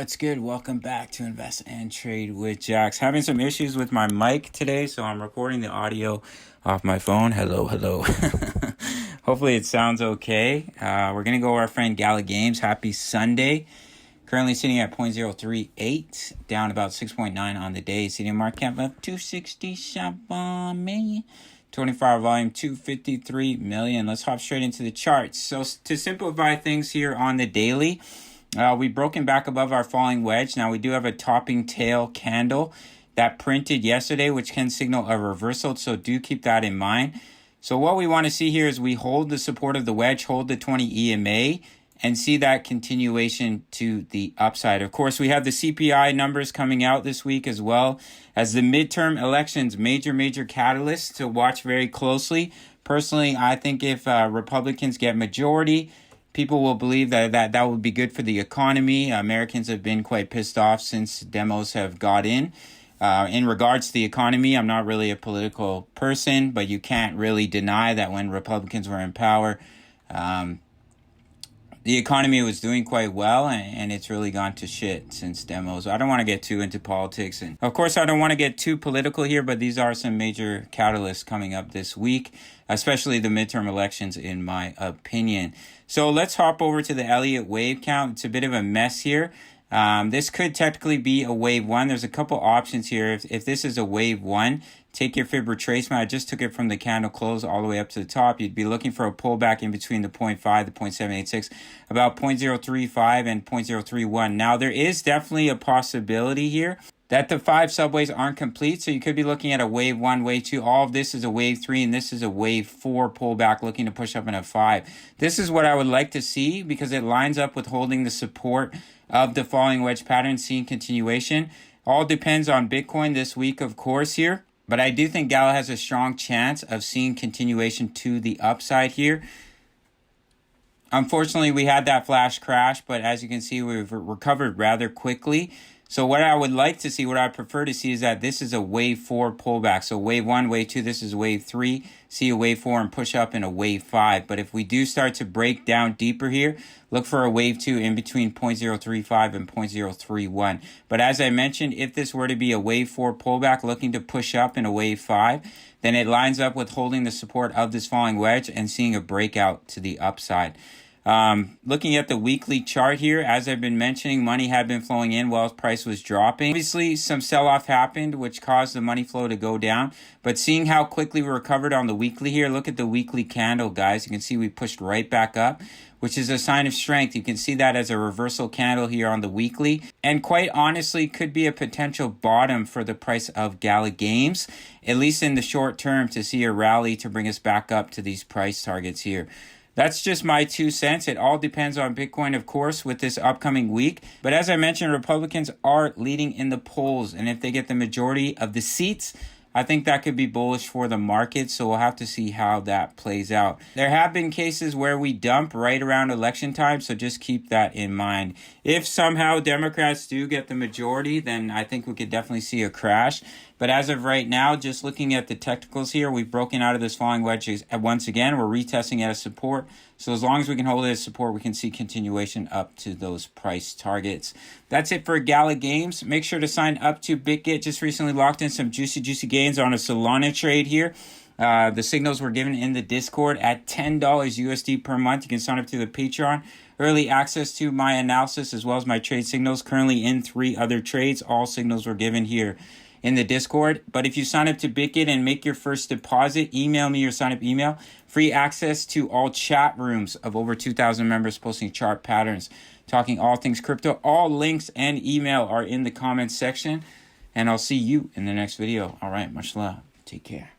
What's good? Welcome back to Invest and Trade with Jax. Having some issues with my mic today, so I'm recording the audio off my phone. Hello. Hopefully it sounds okay. We're going to go over our friend Gala Games. Happy Sunday. Currently sitting at 0.038, down about 6.9 on the day. Sitting market cap of 267 million. 24-hour volume 253 million. Let's hop straight into the charts. So to simplify things here on the daily, we've broken back above our falling wedge. Now we do have a topping tail candle that printed yesterday, which can signal a reversal. So do keep that in mind. So what we want to see here is we hold the support of the wedge, hold the 20 EMA, and see that continuation to the upside. Of course, we have the CPI numbers coming out this week as well as the midterm elections, major catalysts to watch very closely. Personally, I think if Republicans get majority, people will believe that would be good for the economy. Americans have been quite pissed off since demos have got in. In regards to the economy, I'm not really a political person, but you can't really deny that when Republicans were in power, the economy was doing quite well, and it's really gone to shit since demos. I don't want to get too into politics. And of course, I don't want to get too political here, but these are some major catalysts coming up this week, especially the midterm elections, in my opinion. So let's hop over to the Elliott wave count. It's a bit of a mess here. This could technically be a wave one. There's a couple options here. If this is a wave one, take your fib retracement. I just took it from the candle close all the way up to the top. You'd be looking for a pullback in between the 0.5, the 0.786, about 0.035 and 0.031. Now, there is definitely a possibility here that the 5 subways aren't complete. So you could be looking at a wave 1, wave 2. All of this is a wave 3, and this is a wave 4 pullback looking to push up in a 5. This is what I would like to see because it lines up with holding the support of the falling wedge pattern, seeing continuation. All depends on Bitcoin this week, of course, here. But I do think Gala has a strong chance of seeing continuation to the upside here. Unfortunately, we had that flash crash, but as you can see, we've recovered rather quickly. So what I would like to see, what I prefer to see is that this is a wave 4 pullback. So wave 1, wave 2, this is wave 3. See a wave 4 and push up in a wave 5. But if we do start to break down deeper here, look for a wave 2 in between 0.035 and 0.031. But as I mentioned, if this were to be a wave 4 pullback looking to push up in a wave 5, then it lines up with holding the support of this falling wedge and seeing a breakout to the upside. Looking at the weekly chart here, as I've been mentioning, money had been flowing in while price was dropping. Obviously, some sell-off happened, which caused the money flow to go down. But seeing how quickly we recovered on the weekly here, look at the weekly candle, guys. You can see we pushed right back up, which is a sign of strength. You can see that as a reversal candle here on the weekly. And quite honestly, could be a potential bottom for the price of Gala Games, at least in the short term, to see a rally to bring us back up to these price targets here. That's just my 2 cents. It all depends on Bitcoin, of course, with this upcoming week. But as I mentioned, Republicans are leading in the polls. And if they get the majority of the seats, I think that could be bullish for the market. So we'll have to see how that plays out. There have been cases where we dump right around election time. So just keep that in mind. If somehow Democrats do get the majority, then I think we could definitely see a crash. But as of right now, just looking at the technicals here, we've broken out of this falling wedge once again. We're retesting at a support. So as long as we can hold it as support, we can see continuation up to those price targets. That's it for Gala Games. Make sure to sign up to BitGet. Just recently locked in some juicy gains on a Solana trade here. The signals were given in the Discord at $10 USD per month. You can sign up to the Patreon. Early access to my analysis as well as my trade signals. Currently in 3 other trades. All signals were given here in the Discord. But if you sign up to BitGet and make your first deposit, email me your sign up email. Free access to all chat rooms of over 2,000 members posting chart patterns, talking all things crypto. All links and email are in the comments section. And I'll see you in the next video. All right, much love. Take care.